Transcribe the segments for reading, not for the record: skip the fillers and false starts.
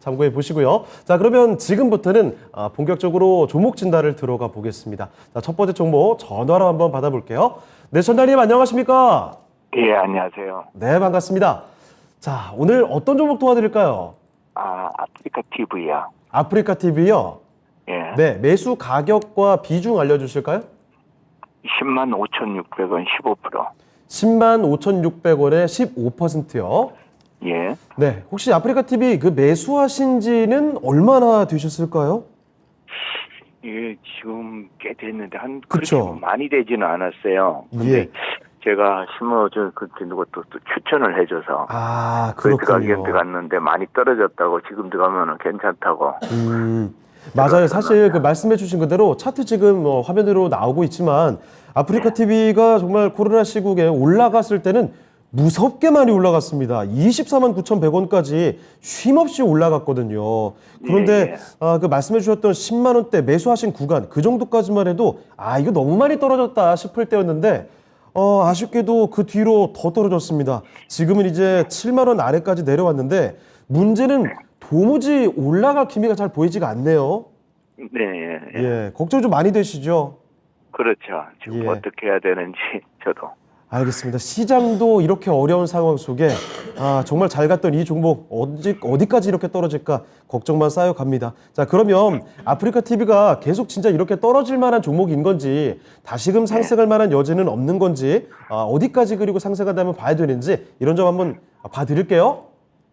참고해 보시고요. 자, 그러면 지금부터는 본격적으로 종목 진단을 들어가 보겠습니다. 자, 첫 번째 종목 전화로 한번 받아볼게요. 네, 전달님 안녕하십니까? 예, 안녕하세요. 네, 반갑습니다. 자, 오늘 어떤 종목 도와드릴까요? 아프리카 TV요. 아프리카 TV요? 예. 네, 매수 가격과 비중 알려주실까요? 105,600원 15%. 105,600원에 15%요. 예. 네, 혹시 아프리카 TV 그 매수하신 지는 얼마나 되셨을까요? 예, 지금 꽤 됐는데 그쵸. 그렇게 많이 되지는 않았어요. 근데 예. 제가 심어준 누가 또 추천을 해줘서 그렇군요. 들어갔는데 많이 떨어졌다고 지금 들어가면은 괜찮다고. 맞아요. 사실 그 말씀해 주신 그대로 차트 지금 화면으로 나오고 있지만 아프리카 TV가 정말 코로나 시국에 올라갔을 때는 무섭게 많이 올라갔습니다. 249,100원까지 쉼없이 올라갔거든요. 그런데 그 말씀해 주셨던 10만 원대 매수하신 구간 그 정도까지만 해도 이거 너무 많이 떨어졌다 싶을 때였는데 아쉽게도 그 뒤로 더 떨어졌습니다. 지금은 이제 7만 원 아래까지 내려왔는데 문제는 도무지 올라갈 기미가 잘 보이지가 않네요. 네. 예, 걱정 좀 많이 되시죠? 그렇죠. 지금 예. 어떻게 해야 되는지 저도. 알겠습니다. 시장도 이렇게 어려운 상황 속에 정말 잘 갔던 이 종목 어디까지 이렇게 떨어질까 걱정만 쌓여갑니다. 자, 그러면 아프리카 TV가 계속 진짜 이렇게 떨어질 만한 종목인 건지 다시금 상승할 만한 여지는 없는 건지 어디까지 그리고 상승한다면 봐야 되는지 이런 점 한번 봐드릴게요.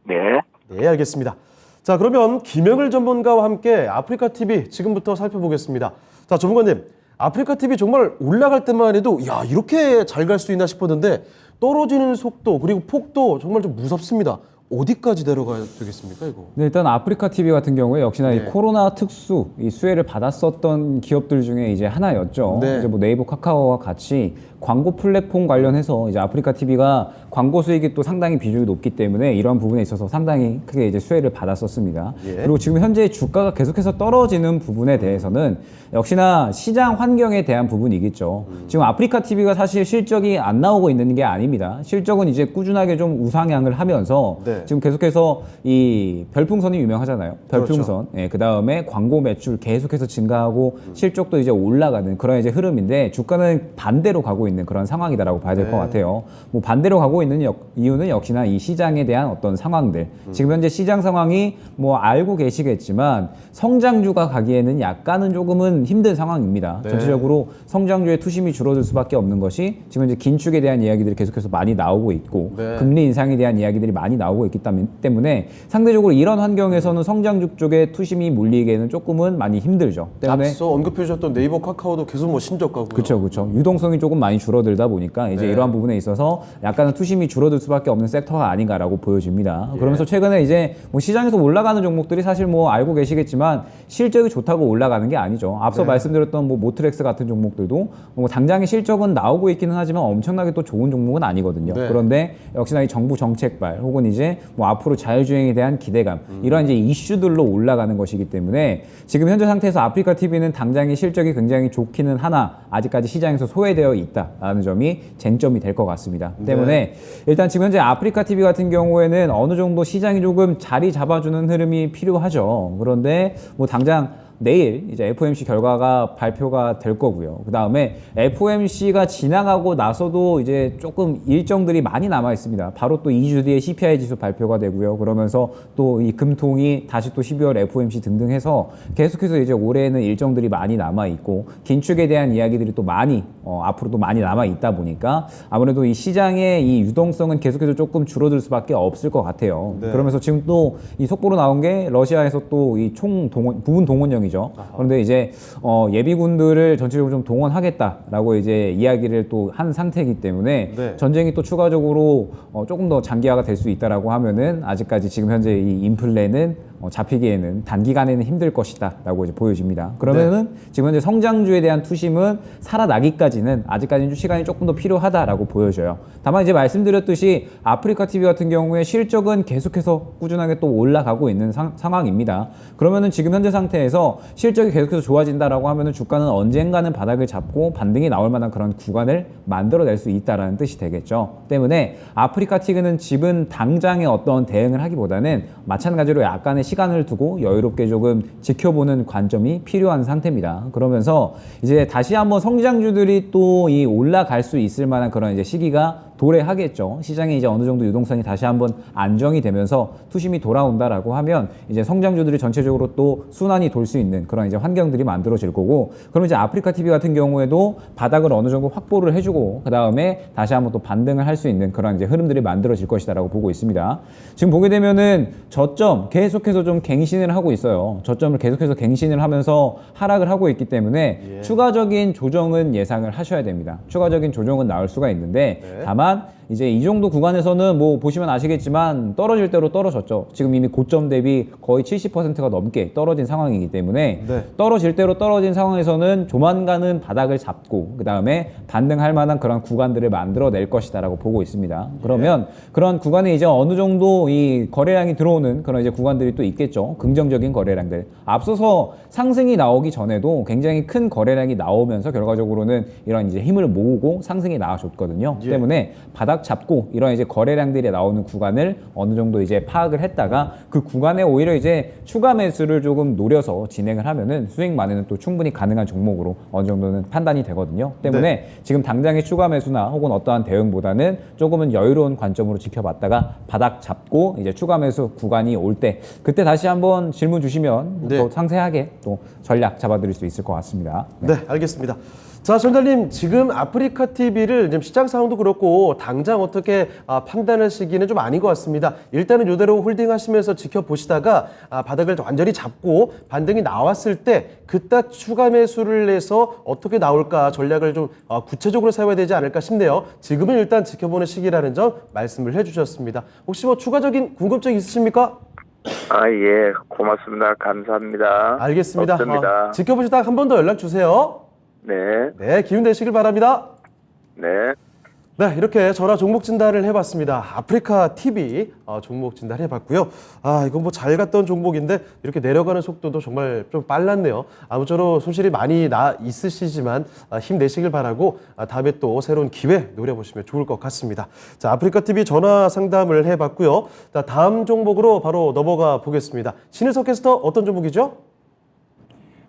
네. 네, 알겠습니다. 자, 그러면 김영일 전문가와 함께 아프리카 TV 지금부터 살펴보겠습니다. 자, 전문가님. 아프리카 TV 정말 올라갈 때만 해도 이렇게 잘 갈 수 있나 싶었는데 떨어지는 속도 그리고 폭도 정말 좀 무섭습니다. 어디까지 내려가야 되겠습니까, 이거? 네, 일단 아프리카 TV 같은 경우에 역시나 네. 이 코로나 특수 이 수혜를 받았었던 기업들 중에 이제 하나였죠. 네. 이제 뭐 네이버, 카카오와 같이 광고 플랫폼 관련해서 이제 아프리카 TV가 광고 수익이 또 상당히 비중이 높기 때문에 이런 부분에 있어서 상당히 크게 이제 수혜를 받았었습니다. 예. 그리고 지금 현재 주가가 계속해서 떨어지는 부분에 대해서는 역시나 시장 환경에 대한 부분이겠죠. 지금 아프리카 TV가 사실 실적이 안 나오고 있는 게 아닙니다. 실적은 이제 꾸준하게 좀 우상향을 하면서 네. 지금 계속해서 이 별풍선이 유명하잖아요. 별풍선. 그렇죠. 예, 그 다음에 광고 매출 계속해서 증가하고 실적도 이제 올라가는 그런 이제 흐름인데 주가는 반대로 가고 있는 그런 상황이다라고 봐야 될 것 같아요. 뭐 반대로 가고 있는 이유는 역시나 이 시장에 대한 어떤 상황들. 지금 현재 시장 상황이 뭐 알고 계시겠지만 성장주가 가기에는 약간은 조금은 힘든 상황입니다. 네. 전체적으로 성장주의 투심이 줄어들 수밖에 없는 것이 지금 이제 긴축에 대한 이야기들이 계속해서 많이 나오고 있고 네. 금리 인상에 대한 이야기들이 많이 나오고 있기 때문에 상대적으로 이런 환경에서는 성장주 쪽에 투심이 몰리기에는 조금은 많이 힘들죠. 때문에 앞서 언급해 주셨던 네이버, 카카오도 계속 뭐 신적 가고요. 그렇죠. 유동성이 조금 많이 줄어들다 보니까 이제 네. 이러한 부분에 있어서 약간은 투심이 줄어들 수밖에 없는 섹터가 아닌가라고 보여집니다. 예. 그러면서 최근에 이제 뭐 시장에서 올라가는 종목들이 사실 뭐 알고 계시겠지만 실적이 좋다고 올라가는 게 아니죠. 앞서 말씀드렸던 뭐 모트렉스 같은 종목들도 뭐 당장의 실적은 나오고 있기는 하지만 엄청나게 또 좋은 종목은 아니거든요. 네. 그런데 역시나 이 정부 정책발 혹은 이제 뭐 앞으로 자율주행에 대한 기대감 이런 이제 이슈들로 올라가는 것이기 때문에 지금 현재 상태에서 아프리카 TV는 당장의 실적이 굉장히 좋기는 하나 아직까지 시장에서 소외되어 있다라는 점이 쟁점이 될 것 같습니다. 때문에 일단 지금 현재 아프리카 TV 같은 경우에는 어느 정도 시장이 조금 자리 잡아주는 흐름이 필요하죠. 그런데 뭐 당장 내일 이제 FOMC 결과가 발표가 될 거고요. 그 다음에 FOMC가 지나가고 나서도 이제 조금 일정들이 많이 남아 있습니다. 바로 또 2주 뒤에 CPI 지수 발표가 되고요. 그러면서 또 이 금통이 다시 또 12월 FOMC 등등 해서 계속해서 이제 올해는 일정들이 많이 남아 있고 긴축에 대한 이야기들이 또 많이 앞으로도 많이 남아 있다 보니까 아무래도 이 시장의 이 유동성은 계속해서 조금 줄어들 수밖에 없을 것 같아요. 네. 그러면서 지금 또 이 속보로 나온 게 러시아에서 또 이 총 동원 부분 동원령이죠. 그런데 이제 예비군들을 전체적으로 좀 동원하겠다라고 이제 이야기를 또 한 상태이기 때문에 네. 전쟁이 또 추가적으로 조금 더 장기화가 될 수 있다라고 하면은 아직까지 지금 현재 이 인플레는 잡히기에는 단기간에는 힘들 것이다라고 이제 보여집니다. 그러면은 지금 현재 성장주에 대한 투심은 살아나기까지는 아직까지는 시간이 조금 더 필요하다라고 보여져요. 다만 이제 말씀드렸듯이 아프리카 TV 같은 경우에 실적은 계속해서 꾸준하게 또 올라가고 있는 상황입니다. 그러면은 지금 현재 상태에서 실적이 계속해서 좋아진다라고 하면은 주가는 언젠가는 바닥을 잡고 반등이 나올 만한 그런 구간을 만들어낼 수 있다라는 뜻이 되겠죠. 때문에 아프리카 TV는 지금 당장의 어떤 대응을 하기보다는 마찬가지로 약간의 시간을 두고 여유롭게 조금 지켜보는 관점이 필요한 상태입니다. 그러면서 이제 다시 한번 성장주들이 또 이 올라갈 수 있을 만한 그런 이제 시기가 도래하겠죠. 시장에 이제 어느 정도 유동성이 다시 한번 안정이 되면서 투심이 돌아온다라고 하면 이제 성장주들이 전체적으로 또 순환이 돌 수 있는 그런 이제 환경들이 만들어질 거고, 그러면 이제 아프리카 TV 같은 경우에도 바닥을 어느 정도 확보를 해주고 그 다음에 다시 한번 또 반등을 할 수 있는 그런 이제 흐름들이 만들어질 것이다라고 보고 있습니다. 지금 보게 되면은 저점 계속해서 좀 갱신을 하고 있어요. 저점을 계속해서 갱신을 하면서 하락을 하고 있기 때문에 추가적인 조정은 예상을 하셔야 됩니다. 추가적인 조정은 나올 수가 있는데 다만 이제 이 정도 구간에서는 뭐 보시면 아시겠지만 떨어질 대로 떨어졌죠. 지금 이미 고점 대비 거의 70%가 넘게 떨어진 상황이기 때문에 떨어질 대로 떨어진 상황에서는 조만간은 바닥을 잡고 그 다음에 반등할 만한 그런 구간들을 만들어낼 것이다라고 보고 있습니다. 그러면 그런 구간에 이제 어느 정도 이 거래량이 들어오는 그런 이제 구간들이 또 있겠죠. 긍정적인 거래량들. 앞서서 상승이 나오기 전에도 굉장히 큰 거래량이 나오면서 결과적으로는 이런 이제 힘을 모으고 상승이 나와줬거든요. 때문에 바닥 잡고 이런 이제 거래량들이 나오는 구간을 어느 정도 이제 파악을 했다가 그 구간에 오히려 이제 추가 매수를 조금 노려서 진행을 하면은 수익 만회는 또 충분히 가능한 종목으로 어느 정도는 판단이 되거든요. 때문에 지금 당장의 추가 매수나 혹은 어떠한 대응보다는 조금은 여유로운 관점으로 지켜봤다가 바닥 잡고 이제 추가 매수 구간이 올 때 그때 다시 한번 질문 주시면 또 상세하게 또 전략 잡아드릴 수 있을 것 같습니다. 네, 알겠습니다. 자, 전달님, 지금 아프리카 TV를 지금 시장 상황도 그렇고 당장 어떻게 판단하시기는 좀 아닌 것 같습니다. 일단은 이대로 홀딩하시면서 지켜보시다가 바닥을 완전히 잡고 반등이 나왔을 때 그때 추가 매수를 내서 어떻게 나올까 전략을 좀 구체적으로 세워야 되지 않을까 싶네요. 지금은 일단 지켜보는 시기라는 점 말씀을 해주셨습니다. 혹시 뭐 추가적인 궁금증 있으십니까? 예, 고맙습니다. 감사합니다. 알겠습니다. 없습니다. 지켜보시다가 한 번 더 연락 주세요. 네, 네, 기운 내시길 바랍니다. 네. 네, 이렇게 전화 종목 진단을 해봤습니다. 아프리카 TV 종목 진단해봤고요. 이건 뭐 잘 갔던 종목인데 이렇게 내려가는 속도도 정말 좀 빨랐네요. 아무쪼록 손실이 많이 있으시지만 힘내시길 바라고 다음에 또 새로운 기회 노려보시면 좋을 것 같습니다. 자, 아프리카 TV 전화 상담을 해봤고요. 자, 다음 종목으로 바로 넘어가 보겠습니다. 신일석 캐스터 어떤 종목이죠?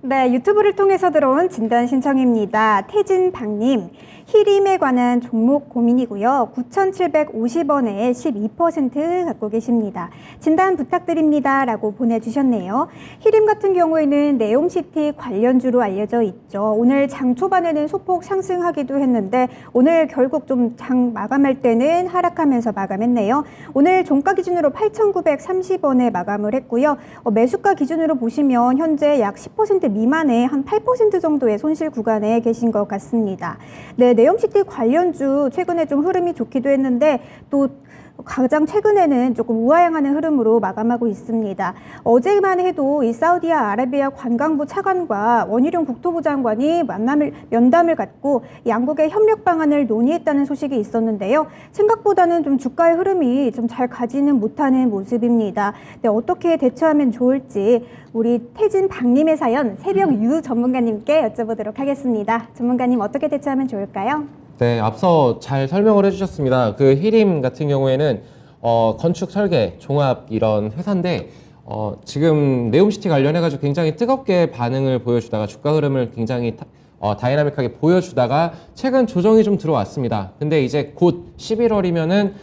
네, 유튜브를 통해서 들어온 진단 신청입니다. 태진박님, 히림에 관한 종목 고민이고요. 9,750원에 12% 갖고 계십니다. 진단 부탁드립니다. 라고 보내주셨네요. 히림 같은 경우에는 네옴시티 관련주로 알려져 있죠. 오늘 장 초반에는 소폭 상승하기도 했는데 오늘 결국 좀 장 마감할 때는 하락하면서 마감했네요. 오늘 종가 기준으로 8,930원에 마감을 했고요. 매수가 기준으로 보시면 현재 약 10% 미만의 한 8% 정도의 손실 구간에 계신 것 같습니다. 네, 네옴시티 관련주 최근에 좀 흐름이 좋기도 했는데 또 가장 최근에는 조금 우하향하는 흐름으로 마감하고 있습니다. 어제만 해도 이 사우디아라비아 관광부 차관과 원희룡 국토부 장관이 면담을 갖고 양국의 협력 방안을 논의했다는 소식이 있었는데요. 생각보다는 좀 주가의 흐름이 좀 잘 가지는 못하는 모습입니다. 네, 어떻게 대처하면 좋을지 우리 태진박님의 사연 새벽 유 전문가님께 여쭤보도록 하겠습니다. 전문가님 어떻게 대처하면 좋을까요? 네, 앞서 잘 설명을 해주셨습니다. 그 히림 같은 경우에는 건축 설계 종합 이런 회사인데 지금 네옴시티 관련해가지고 굉장히 뜨겁게 반응을 보여주다가 주가 흐름을 굉장히 다이나믹하게 보여주다가 최근 조정이 좀 들어왔습니다. 근데 이제 곧 11월이면은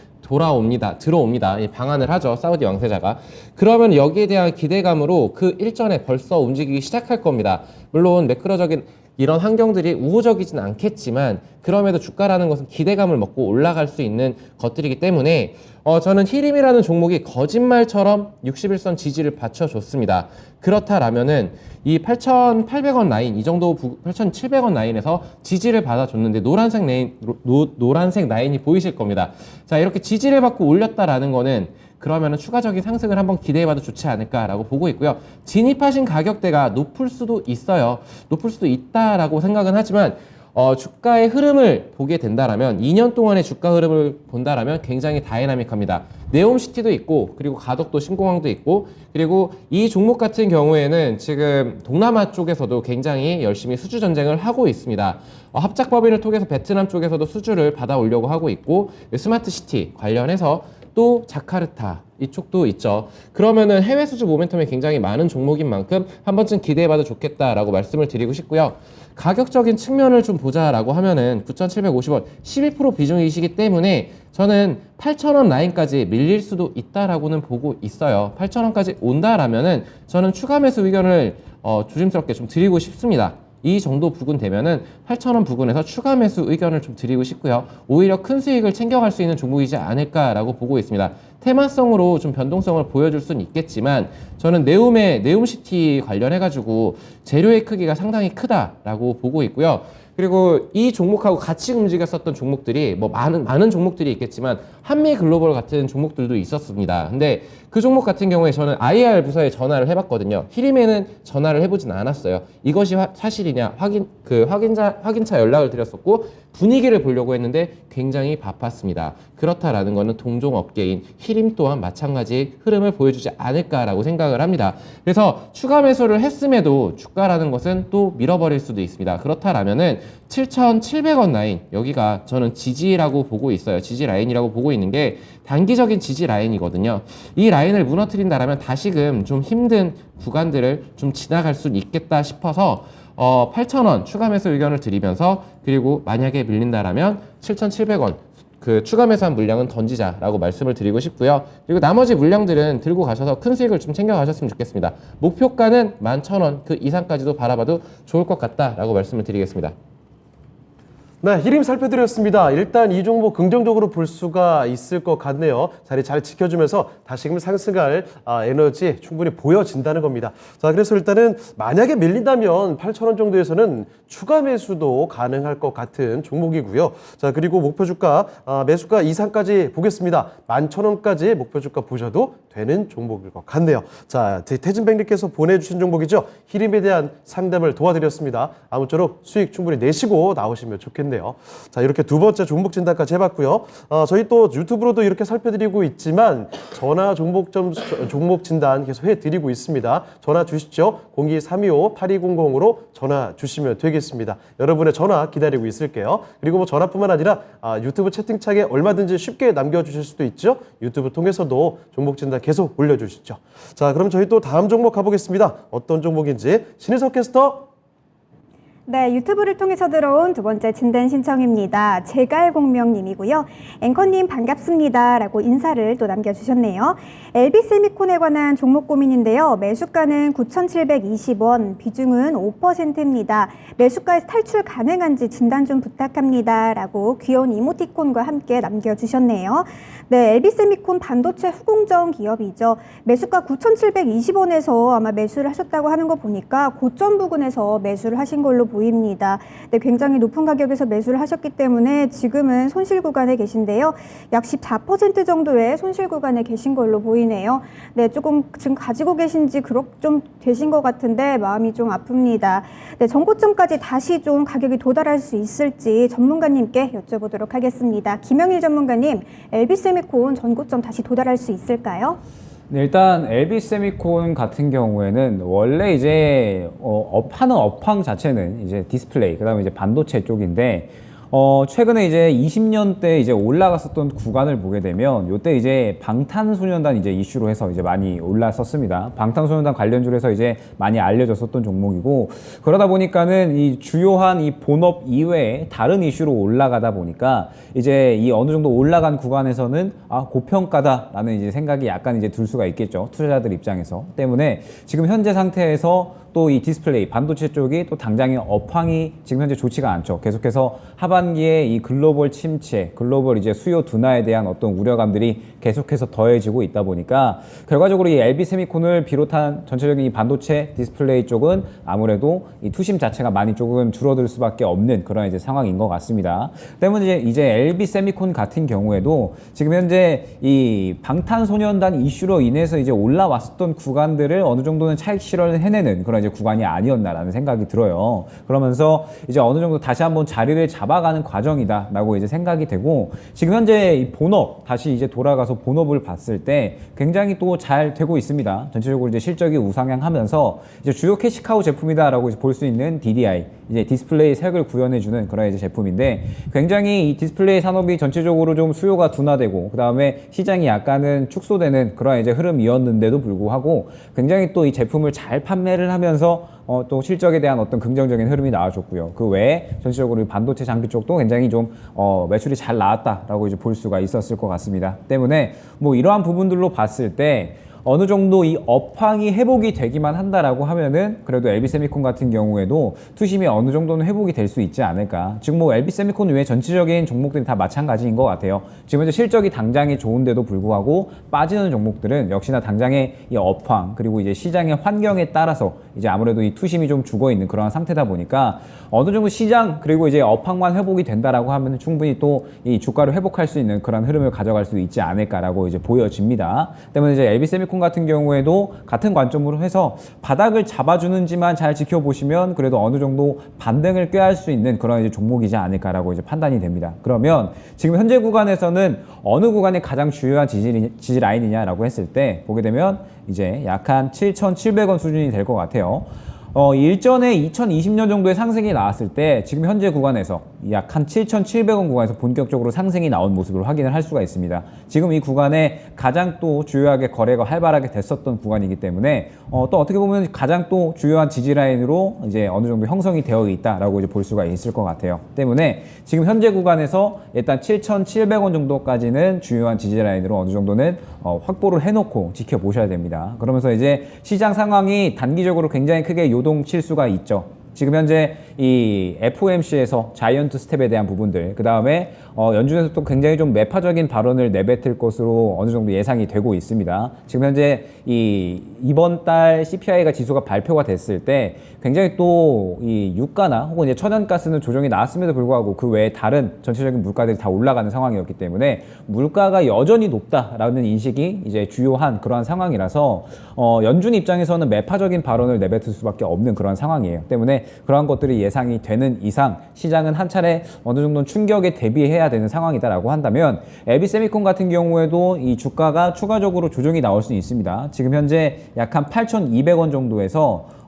들어옵니다. 방한을 하죠. 사우디 왕세자가. 그러면 여기에 대한 기대감으로 그 일전에 벌써 움직이기 시작할 겁니다. 물론 매크로적인 이런 환경들이 우호적이진 않겠지만 그럼에도 주가라는 것은 기대감을 먹고 올라갈 수 있는 것들이기 때문에 저는 히림이라는 종목이 거짓말처럼 61선 지지를 받쳐줬습니다. 그렇다라면은 이 8,800원 라인, 이 정도 8,700원 라인에서 지지를 받아줬는데 노란색 라인이 보이실 겁니다. 자, 이렇게 지지를 받고 올렸다라는 거는 그러면은 추가적인 상승을 한번 기대해봐도 좋지 않을까라고 보고 있고요. 진입하신 가격대가 높을 수도 있어요. 높을 수도 있다라고 생각은 하지만 주가의 흐름을 보게 된다라면 2년 동안의 주가 흐름을 본다라면 굉장히 다이나믹합니다. 네옴시티도 있고 그리고 가덕도 신공항도 있고 그리고 이 종목 같은 경우에는 지금 동남아 쪽에서도 굉장히 열심히 수주 전쟁을 하고 있습니다. 합작법인을 통해서 베트남 쪽에서도 수주를 받아오려고 하고 있고 스마트 시티 관련해서 또 자카르타 이쪽도 있죠. 그러면은 해외 수주 모멘텀이 굉장히 많은 종목인 만큼 한 번쯤 기대해봐도 좋겠다라고 말씀을 드리고 싶고요. 가격적인 측면을 좀 보자라고 하면은 9,750원 12% 비중이시기 때문에 저는 8,000원 라인까지 밀릴 수도 있다라고는 보고 있어요. 8,000원까지 온다라면은 저는 추가 매수 의견을 조심스럽게 좀 드리고 싶습니다. 이 정도 부근 되면은 8,000원 부근에서 추가 매수 의견을 좀 드리고 싶고요. 오히려 큰 수익을 챙겨갈 수 있는 종목이지 않을까라고 보고 있습니다. 테마성으로 좀 변동성을 보여줄 수는 있겠지만 저는 네움시티 관련해가지고 재료의 크기가 상당히 크다라고 보고 있고요. 그리고 이 종목하고 같이 움직였었던 종목들이 뭐 많은 종목들이 있겠지만 한미글로벌 같은 종목들도 있었습니다. 근데 그 종목 같은 경우에 저는 IR 부서에 전화를 해봤거든요. 히림에는 전화를 해보진 않았어요. 이것이 사실이냐 확인차 연락을 드렸었고 분위기를 보려고 했는데 굉장히 바빴습니다. 그렇다라는 것은 동종업계인 히림 또한 마찬가지 흐름을 보여주지 않을까라고 생각을 합니다. 그래서 추가 매수를 했음에도 주가라는 것은 또 밀어버릴 수도 있습니다. 그렇다라면은 7,700원 라인 여기가 저는 지지라고 보고 있어요. 지지 라인이라고 보고 있는 게 단기적인 지지 라인이거든요. 이 라인을 무너뜨린다라면 다시금 좀 힘든 구간들을 좀 지나갈 수 있겠다 싶어서 8,000원 추가 매수 의견을 드리면서 그리고 만약에 밀린다라면 7,700원 그 추가 매수한 물량은 던지자라고 말씀을 드리고 싶고요. 그리고 나머지 물량들은 들고 가셔서 큰 수익을 좀 챙겨 가셨으면 좋겠습니다. 목표가는 11,000원 그 이상까지도 바라봐도 좋을 것 같다라고 말씀을 드리겠습니다. 네, 히림 살펴드렸습니다. 일단 이 종목 긍정적으로 볼 수가 있을 것 같네요. 자리 잘 지켜주면서 다시금 상승할 에너지 충분히 보여진다는 겁니다. 자, 그래서 일단은 만약에 밀린다면 8,000원 정도에서는 추가 매수도 가능할 것 같은 종목이고요. 자, 그리고 목표 주가 매수가 이상까지 보겠습니다. 11,000원까지 목표 주가 보셔도 되는 종목일 것 같네요. 자, 태진백님께서 보내주신 종목이죠. 히림에 대한 상담을 도와드렸습니다. 아무쪼록 수익 충분히 내시고 나오시면 좋겠네요. 자, 이렇게 두 번째 종목 진단까지 해봤고요. 저희 또 유튜브로도 이렇게 살펴드리고 있지만 전화 종목 진단 계속 해드리고 있습니다. 전화 주시죠. 02-325-8200으로 전화 주시면 되겠습니다. 여러분의 전화 기다리고 있을게요. 그리고 뭐 전화뿐만 아니라 유튜브 채팅창에 얼마든지 쉽게 남겨주실 수도 있죠. 유튜브 통해서도 종목 진단 계속 올려주시죠. 자, 그럼 저희 또 다음 종목 가보겠습니다. 어떤 종목인지 신희석 캐스터. 네, 유튜브를 통해서 들어온 두 번째 진단 신청입니다. 제갈공명님이고요. 앵커님 반갑습니다 라고 인사를 또 남겨주셨네요. LB세미콘에 관한 종목 고민인데요. 매수가는 9,720원, 비중은 5%입니다. 매수가에서 탈출 가능한지 진단 좀 부탁합니다 라고 귀여운 이모티콘과 함께 남겨주셨네요. 네, LB세미콘 반도체 후공정 기업이죠. 매수가 9,720원에서 아마 매수를 하셨다고 하는 거 보니까 고점 부근에서 매수를 하신 걸로 보입니다. 네, 굉장히 높은 가격에서 매수를 하셨기 때문에 지금은 손실 구간에 계신데요. 약 14% 정도의 손실 구간에 계신 걸로 보이네요. 네, 조금 지금 가지고 계신지 좀 되신 것 같은데 마음이 좀 아픕니다. 네, 전고점까지 다시 좀 가격이 도달할 수 있을지 전문가님께 여쭤보도록 하겠습니다. 김영일 전문가님, LB세미콘 전고점 다시 도달할 수 있을까요? 네, 일단 LB세미콘 같은 경우에는 원래 이제 하는 업황 자체는 이제 디스플레이, 그다음에 이제 반도체 쪽인데 최근에 이제 20년대 이제 올라갔었던 구간을 보게 되면 요때 이제 방탄소년단 이제 이슈로 해서 이제 많이 올랐었습니다. 방탄소년단 관련주로 해서 이제 많이 알려졌었던 종목이고, 그러다 보니까는 이 주요한 이 본업 이외에 다른 이슈로 올라가다 보니까 이제 이 어느 정도 올라간 구간에서는 고평가다라는 이제 생각이 약간 이제 들 수가 있겠죠. 투자자들 입장에서. 때문에 지금 현재 상태에서 또 이 디스플레이 반도체 쪽이 또 당장의 업황이 지금 현재 좋지가 않죠. 계속해서 하반기에 이 글로벌 침체, 글로벌 이제 수요 둔화에 대한 어떤 우려감들이 계속해서 더해지고 있다 보니까 결과적으로 이 LB세미콘을 비롯한 전체적인 이 반도체 디스플레이 쪽은 아무래도 이 투심 자체가 많이 조금 줄어들 수밖에 없는 그런 이제 상황인 것 같습니다. 때문에 이제 LB세미콘 같은 경우에도 지금 현재 이 방탄소년단 이슈로 인해서 이제 올라왔었던 구간들을 어느 정도는 차익 실현을 해내는 그런 이제 구간이 아니었나라는 생각이 들어요. 그러면서 이제 어느 정도 다시 한번 자리를 잡아가는 과정이다라고 이제 생각이 되고, 지금 현재 이 본업 다시 이제 돌아가서 본업을 봤을 때 굉장히 또 잘 되고 있습니다. 전체적으로 이제 실적이 우상향하면서 이제 주요 캐시카우 제품이다라고 볼 수 있는 DDI, 이제 디스플레이 색을 구현해주는 그런 이제 제품인데, 굉장히 이 디스플레이 산업이 전체적으로 좀 수요가 둔화되고 그 다음에 시장이 약간은 축소되는 그런 이제 흐름이었는데도 불구하고 굉장히 또 이 제품을 잘 판매를 하면서 또 실적에 대한 어떤 긍정적인 흐름이 나와줬고요. 그 외에 전체적으로 반도체 장비 쪽도 굉장히 좀 매출이 잘 나왔다라고 이제 볼 수가 있었을 것 같습니다. 때문에 뭐 이러한 부분들로 봤을 때 어느 정도 이 업황이 회복이 되기만 한다라고 하면은 그래도 LB세미콘 같은 경우에도 투심이 어느 정도는 회복이 될 수 있지 않을까. 지금 뭐 LB세미콘 외에 전체적인 종목들이 다 마찬가지인 것 같아요. 지금 현재 실적이 당장에 좋은데도 불구하고 빠지는 종목들은 역시나 당장의 이 업황 그리고 이제 시장의 환경에 따라서 이제 아무래도 이 투심이 좀 죽어 있는 그런 상태다 보니까 어느 정도 시장 그리고 이제 업황만 회복이 된다라고 하면 충분히 또 이 주가를 회복할 수 있는 그런 흐름을 가져갈 수 있지 않을까라고 이제 보여집니다. 때문에 이제 LB세미콘 같은 경우에도 같은 관점으로 해서 바닥을 잡아주는지만 잘 지켜보시면 그래도 어느 정도 반등을 꾀할 수 있는 그런 이제 종목이지 않을까라고 이제 판단이 됩니다. 그러면 지금 현재 구간에서는 어느 구간이 가장 주요한 지지 라인이냐라고 했을 때 보게 되면 이제 약 한 7,700원 수준이 될 것 같아요. 일전에 2020년 정도의 상승이 나왔을 때 지금 현재 구간에서 약 한 7,700원 구간에서 본격적으로 상승이 나온 모습을 확인을 할 수가 있습니다. 지금 이 구간에 가장 또 주요하게 거래가 활발하게 됐었던 구간이기 때문에 또 어떻게 보면 가장 또 주요한 지지 라인으로 이제 어느 정도 형성이 되어 있다라고 이제 볼 수가 있을 것 같아요. 때문에 지금 현재 구간에서 일단 7,700원 정도까지는 주요한 지지 라인으로 어느 정도는 확보를 해놓고 지켜보셔야 됩니다. 그러면서 이제 시장 상황이 단기적으로 굉장히 크게 요동칠 수가 있죠. 지금 현재 이 FOMC에서 자이언트 스텝에 대한 부분들, 그 다음에 연준에서 또 굉장히 좀 매파적인 발언을 내뱉을 것으로 어느 정도 예상이 되고 있습니다. 지금 현재 이번 달 CPI가 지수가 발표가 됐을 때 굉장히 또 이 유가나 혹은 이제 천연가스는 조정이 나왔음에도 불구하고 그 외에 다른 전체적인 물가들이 다 올라가는 상황이었기 때문에 물가가 여전히 높다라는 인식이 이제 주요한 그러한 상황이라서 연준 입장에서는 매파적인 발언을 내뱉을 수밖에 없는 그런 상황이에요. 때문에 그러한 것들이 예상이 되는 이상 시장은 한 차례 어느 정도 충격에 대비해야 되는 상황이다라고 한다면 LB세미콘 같은 경우에도 이 주가가 추가적으로 조정이 나올 수 있습니다. 지금 현재 약 한 8,200원 정도에서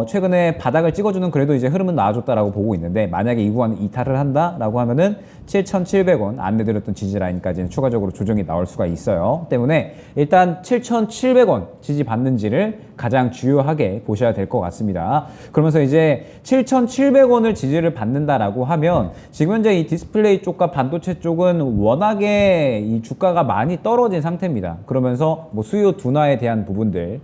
최근에 바닥을 찍어주는 그래도 이제 흐름은 나아졌다라고 보고 있는데, 만약에 이 구간 이탈을 한다라고 하면은 7,700원 안내드렸던 지지 라인까지는 추가적으로 조정이 나올 수가 있어요. 때문에 일단 7,700원 지지 받는지를 가장 주요하게 보셔야 될 것 같습니다. 그러면서 이제 7,700원을 지지를 받는다라고 하면 지금 현재 이 디스플레이 쪽과 반도체 쪽은 워낙에 이 주가가 많이 떨어진 상태입니다. 그러면서 뭐 수요 둔화에 대한 부분들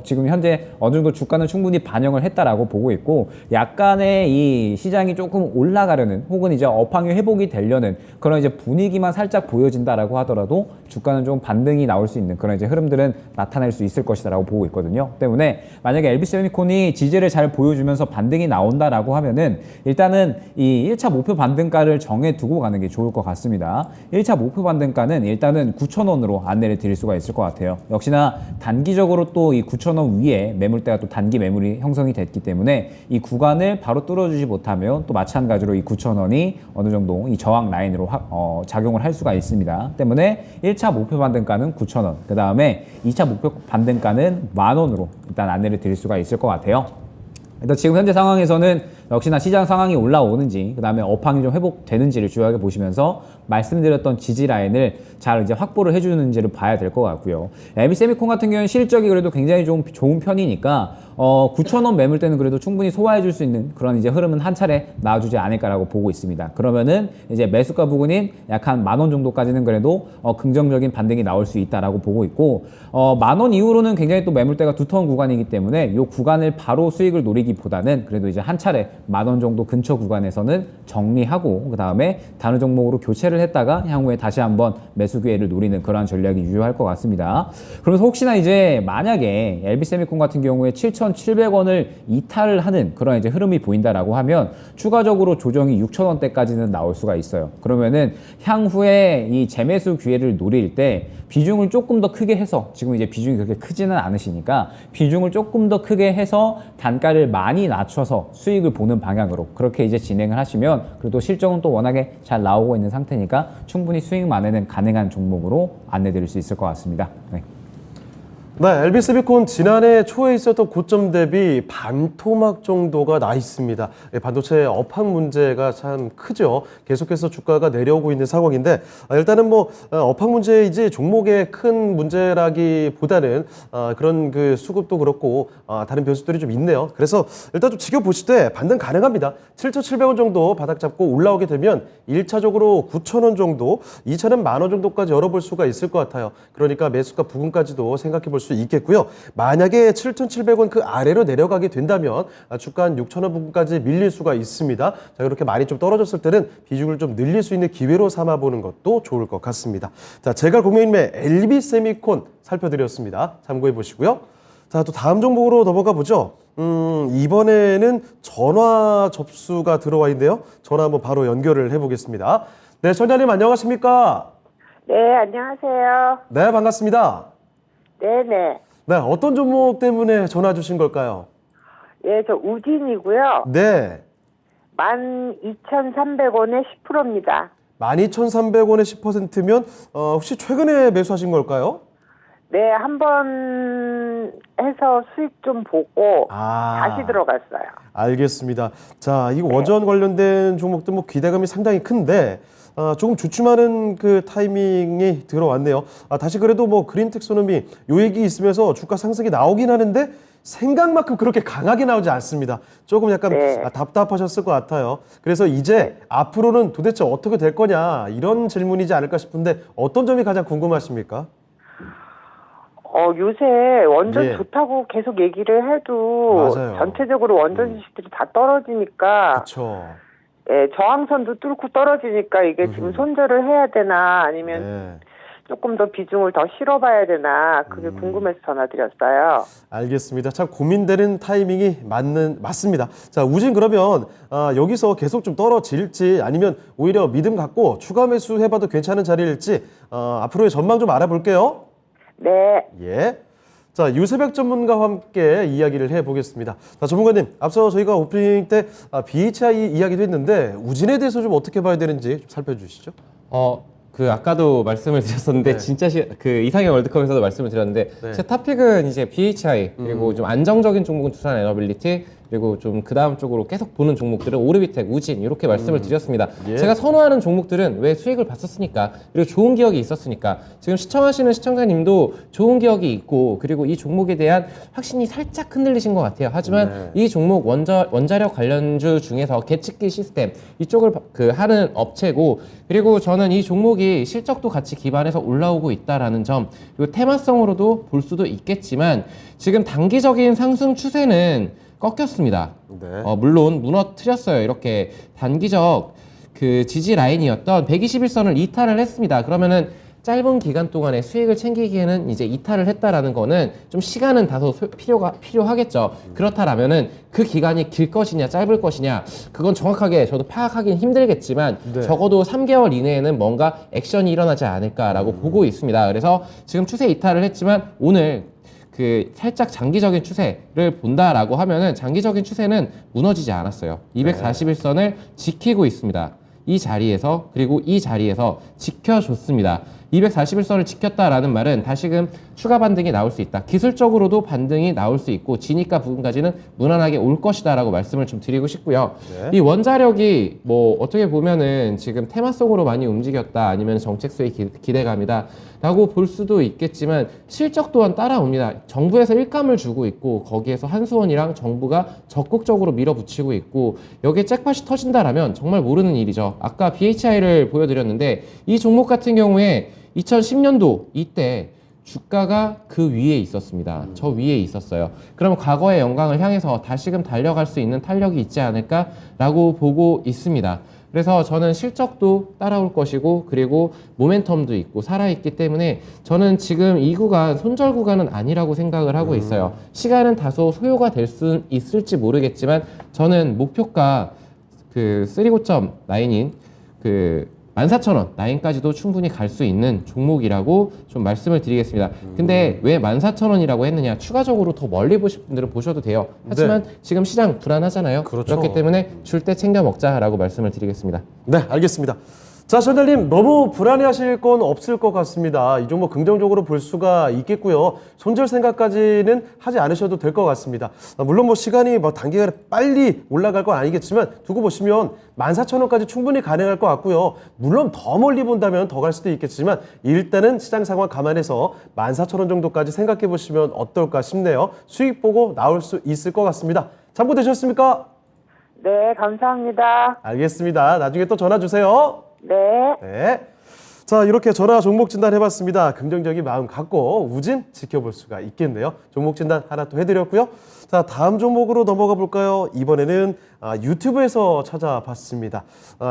지금 현재 어느 정도 주가는 충분히 반영을 했다라고 보고 있고, 약간의 이 시장이 조금 올라가려는 혹은 이제 업황이 회복이 되려는 그런 이제 분위기만 살짝 보여진다라고 하더라도 주가는 좀 반등이 나올 수 있는 그런 이제 흐름들은 나타날 수 있을 것이다라고 보고 있거든요. 때문에 만약에 LB세미콘이 지지를 잘 보여주면서 반등이 나온다라고 하면은 일단은 이 1차 목표 반등가를 정해 두고 가는 게 좋을 것 같습니다. 1차 목표 반등가는 일단은 9,000원으로 안내를 드릴 수가 있을 것 같아요. 역시나 단기적으로 또 이 9,000원 위에 매물대가 또 단기 매물이 형성이 됐기 때문에 이 구간을 바로 뚫어주지 못하면 또 마찬가지로 이 9,000원이 어느 정도 이 저항 라인으로 작용을 할 수가 있습니다. 때문에 1차 목표 반등가는 9,000원, 그 다음에 2차 목표 반등가는 10,000원으로 일단 안내를 드릴 수가 있을 것 같아요. 일단 지금 현재 상황에서는 역시나 시장 상황이 올라오는지 그 다음에 업황이 좀 회복되는지를 주요하게 보시면서 말씀드렸던 지지 라인을 잘 이제 확보를 해주는지를 봐야 될 것 같고요. LB세미콘 같은 경우는 실적이 그래도 굉장히 좀 좋은 편이니까 9,000원 매물대는 그래도 충분히 소화해 줄 수 있는 그런 이제 흐름은 한 차례 나와주지 않을까라고 보고 있습니다. 그러면은 이제 매수가 부근인 약 한 10,000원 정도까지는 그래도 긍정적인 반등이 나올 수 있다라고 보고 있고, 10,000원 이후로는 굉장히 또 매물대가 두터운 구간이기 때문에 이 구간을 바로 수익을 노리기보다는 그래도 이제 한 차례 만 원 정도 근처 구간에서는 정리하고 그 다음에 다른 종목으로 교체를 했다가 향후에 다시 한번 매수 기회를 노리는 그러한 전략이 유효할 것 같습니다. 그러면서 혹시나 이제 만약에 LB세미콘 같은 경우에 7,700원을 이탈을 하는 그런 이제 흐름이 보인다라고 하면 추가적으로 조정이 6,000원대까지는 나올 수가 있어요. 그러면은 향후에 이 재매수 기회를 노릴 때 비중을 조금 더 크게 해서, 지금 이제 비중이 그렇게 크지는 않으시니까 비중을 조금 더 크게 해서 단가를 많이 낮춰서 수익을 보는 방향으로 그렇게 이제 진행을 하시면, 그래도 실적은 또 워낙에 잘 나오고 있는 상태니까 충분히 수익 만회는 가능한 종목으로 안내드릴 수 있을 것 같습니다. 네. 네, LB세미콘 지난해 초에 있었던 고점 대비 반토막 정도가 나 있습니다. 반도체 업황 문제가 참 크죠. 계속해서 주가가 내려오고 있는 상황인데, 일단은 뭐 업황 문제이지 종목의 큰 문제라기보다는 그런 그 수급도 그렇고 다른 변수들이 좀 있네요. 그래서 일단 좀 지켜보시되 반등 가능합니다. 7,700원 정도 바닥 잡고 올라오게 되면 1차적으로 9,000원 정도, 2차는 10,000원 정도까지 열어볼 수가 있을 것 같아요. 그러니까 매수가 부근까지도 생각해 볼 수 있겠고요. 만약에 7,700원 그 아래로 내려가게 된다면 주가 한 6,000원 부근까지 밀릴 수가 있습니다. 자, 이렇게 많이 좀 떨어졌을 때는 비중을 좀 늘릴 수 있는 기회로 삼아보는 것도 좋을 것 같습니다. 자, 제가 공매인매 LB세미콘 살펴드렸습니다. 참고해 보시고요. 자, 또 다음 종목으로 넘어가 보죠. 이번에는 전화 접수가 들어와 있는데요. 전화 한번 바로 연결을 해보겠습니다. 네, 전자님 안녕하십니까? 네, 안녕하세요. 네, 반갑습니다. 네네. 네, 어떤 종목 때문에 전화 주신 걸까요? 예, 저 우진이고요. 네, 12,300원에 10%입니다. 12,300원에 10%면 혹시 최근에 매수하신 걸까요? 네, 한번 해서 수익 좀 보고 다시 들어갔어요. 알겠습니다. 자, 이 원전 관련된 종목들 뭐 기대감이 상당히 큰데 조금 주춤하는 그 타이밍이 들어왔네요. 다시 그래도 뭐 그린텍소노미 요 얘기 있으면서 주가 상승이 나오긴 하는데 생각만큼 그렇게 강하게 나오지 않습니다. 조금 약간 네. 답답하셨을 것 같아요. 그래서 이제 앞으로는 도대체 어떻게 될 거냐 이런 질문이지 않을까 싶은데 어떤 점이 가장 궁금하십니까? 요새 원전 예. 좋다고 계속 얘기를 해도 맞아요. 전체적으로 원전 지수들이 다 떨어지니까 그렇죠. 예, 저항선도 뚫고 떨어지니까 이게 지금 손절을 해야 되나 아니면 네. 조금 더 비중을 더 실어봐야 되나 그게 궁금해서 전화드렸어요. 알겠습니다. 참 고민되는 타이밍이 맞습니다. 자, 우진 그러면 여기서 계속 좀 떨어질지 아니면 오히려 믿음 갖고 추가 매수해봐도 괜찮은 자리일지 앞으로의 전망 좀 알아볼게요. 네. 예. 자, 유세백 전문가와 함께 이야기를 해보겠습니다. 자, 전문가님, 앞서 저희가 오프닝 때 BHI 이야기도 했는데 우진에 대해서 좀 어떻게 봐야 되는지 좀 살펴주시죠. 아까도 말씀을 드렸었는데 네. 진짜 이상형 월드컵에서도 말씀을 드렸는데 네. 제 탑픽은 이제 BHI 그리고 좀 안정적인 종목은 두산 에너빌리티 그리고 좀 그 다음 쪽으로 계속 보는 종목들은 오르비텍, 우진 이렇게 말씀을 드렸습니다. 예. 제가 선호하는 종목들은 왜 수익을 봤었으니까 그리고 좋은 기억이 있었으니까 지금 시청하시는 시청자님도 좋은 기억이 있고 그리고 이 종목에 대한 확신이 살짝 흔들리신 것 같아요. 하지만 이 종목 원자력 관련주 중에서 계측기 시스템 이쪽을 하는 업체고 그리고 저는 이 종목이 실적도 같이 기반해서 올라오고 있다라는 점 그리고 테마성으로도 볼 수도 있겠지만 지금 단기적인 상승 추세는 꺾였습니다. 네. 물론 무너뜨렸어요. 이렇게 단기적 그 지지 라인이었던 121선을 이탈을 했습니다. 그러면은 짧은 기간 동안에 수익을 챙기기에는 이제 이탈을 했다라는 거는 좀 시간은 다소 필요하겠죠. 그렇다라면은 그 기간이 길 것이냐 짧을 것이냐 그건 정확하게 저도 파악하기는 힘들겠지만 네. 적어도 3개월 이내에는 뭔가 액션이 일어나지 않을까라고 보고 있습니다. 그래서 지금 추세 이탈을 했지만 오늘 그 살짝 장기적인 추세를 본다라고 하면은 장기적인 추세는 무너지지 않았어요. 241선을 지키고 있습니다. 이 자리에서 그리고 이 자리에서 지켜줬습니다. 241선을 지켰다라는 말은 다시금 추가 반등이 나올 수 있다. 기술적으로도 반등이 나올 수 있고 진입가 부분까지는 무난하게 올 것이다라고 말씀을 좀 드리고 싶고요. 네. 이 원자력이 뭐 어떻게 보면은 지금 테마성으로 많이 움직였다 아니면 정책 수의 기대감이다 라고 볼 수도 있겠지만 실적 또한 따라옵니다. 정부에서 일감을 주고 있고 거기에서 한수원이랑 정부가 적극적으로 밀어붙이고 있고 여기에 잭팟이 터진다라면 정말 모르는 일이죠. 아까 BHI를 보여드렸는데 이 종목 같은 경우에 2010년도 이때 주가가 그 위에 있었습니다. 저 위에 있었어요. 그럼 과거의 영광을 향해서 다시금 달려갈 수 있는 탄력이 있지 않을까라고 보고 있습니다. 그래서 저는 실적도 따라올 것이고 그리고 모멘텀도 있고 살아있기 때문에 저는 지금 이 구간 손절 구간은 아니라고 생각을 하고 있어요. 시간은 다소 소요가 될 수 있을지 모르겠지만 저는 목표가 그 3고점 라인인 그 14,000원 라인까지도 충분히 갈 수 있는 종목이라고 좀 말씀을 드리겠습니다. 근데 왜 14,000원이라고 했느냐? 추가적으로 더 멀리 보실 분들은 보셔도 돼요. 하지만 지금 시장 불안하잖아요. 그렇죠. 그렇기 때문에 줄 때 챙겨 먹자라고 말씀을 드리겠습니다. 네, 알겠습니다. 자, 전달님 너무 불안해하실 건 없을 것 같습니다. 이 종목 긍정적으로 볼 수가 있겠고요. 손절 생각까지는 하지 않으셔도 될 것 같습니다. 물론 뭐 시간이 뭐 단기간에 빨리 올라갈 건 아니겠지만 두고 보시면 14,000원까지 충분히 가능할 것 같고요. 물론 더 멀리 본다면 더 갈 수도 있겠지만 일단은 시장 상황 감안해서 14,000원 정도까지 생각해 보시면 어떨까 싶네요. 수익 보고 나올 수 있을 것 같습니다. 참고되셨습니까? 네, 감사합니다. 알겠습니다. 나중에 또 전화 주세요. 네. 네. 자, 이렇게 전화 종목 진단 해봤습니다. 긍정적인 마음 갖고 우진 지켜볼 수가 있겠네요. 종목 진단 하나 또 해드렸고요. 자, 다음 종목으로 넘어가 볼까요? 이번에는 유튜브에서 찾아봤습니다.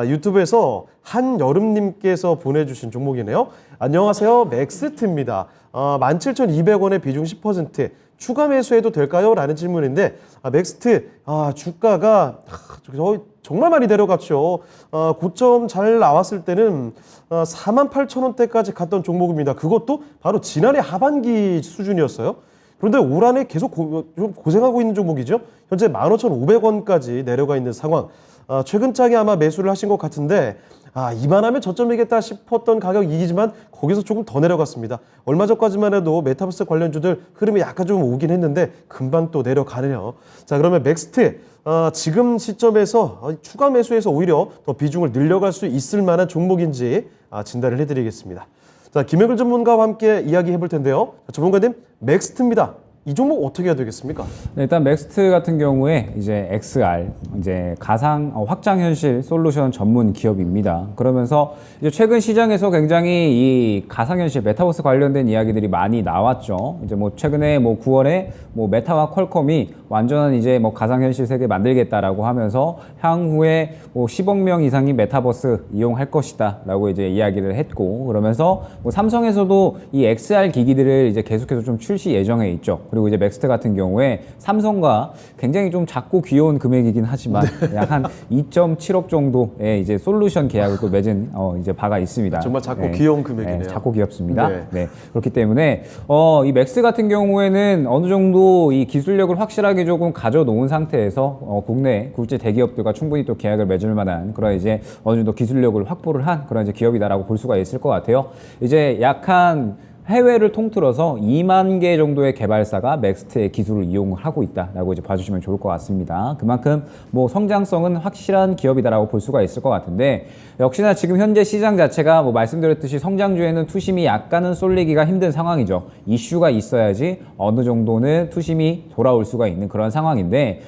유튜브에서 한여름님께서 보내주신 종목이네요. 안녕하세요. 맥스트입니다. 17,200원의 비중 10%. 추가 매수해도 될까요? 라는 질문인데 맥스트 주가가 정말 많이 내려갔죠. 고점 잘 나왔을 때는 48,000원대까지 갔던 종목입니다. 그것도 바로 지난해 하반기 수준이었어요. 그런데 올 한해 계속 좀 고생하고 있는 종목이죠. 현재 15,500원까지 내려가 있는 상황. 최근장에 아마 매수를 하신 것 같은데 이만하면 저점이겠다 싶었던 가격이지만 거기서 조금 더 내려갔습니다. 얼마 전까지만 해도 메타버스 관련주들 흐름이 약간 좀 오긴 했는데 금방 또 내려가네요. 자, 그러면 맥스트 지금 시점에서 추가 매수해서 오히려 더 비중을 늘려갈 수 있을 만한 종목인지 진단을 해드리겠습니다. 자, 김영글 전문가와 함께 이야기해 볼 텐데요. 자, 전문가님, 맥스트입니다. 이 종목 어떻게 해야 되겠습니까? 네, 일단 맥스트 같은 경우에 이제 XR, 이제 가상 확장 현실 솔루션 전문 기업입니다. 그러면서 이제 최근 시장에서 굉장히 이 가상 현실 메타버스 관련된 이야기들이 많이 나왔죠. 이제 뭐 최근에 뭐 9월에 뭐 메타와 퀄컴이 완전한 이제 뭐 가상 현실 세계 만들겠다라고 하면서 향후에 뭐 10억 명 이상이 메타버스 이용할 것이다라고 이제 이야기를 했고, 그러면서 뭐 삼성에서도 이 XR 기기들을 이제 계속해서 좀 출시 예정에 있죠. 그리고 이제 맥스트 같은 경우에 삼성과 굉장히 좀 작고 귀여운 금액이긴 하지만 약 한 2.7억 정도의 이제 솔루션 계약을 또 맺은 이제 바가 있습니다. 정말 작고 귀여운 금액이네요. 네, 작고 귀엽습니다. 네. 네. 그렇기 때문에 이 맥스 같은 경우에는 어느 정도 이 기술력을 확실하게 조금 가져놓은 상태에서 국내 굴지 대기업들과 충분히 또 계약을 맺을 만한 그런 이제 어느 정도 기술력을 확보를 한 그런 이제 기업이다라고 볼 수가 있을 것 같아요. 이제 약한 해외를 통틀어서 2만 개 정도의 개발사가 맥스트의 기술을 이용하고 있다라고 이제 봐주시면 좋을 것 같습니다. 그만큼 뭐 성장성은 확실한 기업이다라고 볼 수가 있을 것 같은데, 역시나 지금 현재 시장 자체가 뭐 말씀드렸듯이 성장주에는 투심이 약간은 쏠리기가 힘든 상황이죠. 이슈가 있어야지 어느 정도는 투심이 돌아올 수가 있는 그런 상황인데,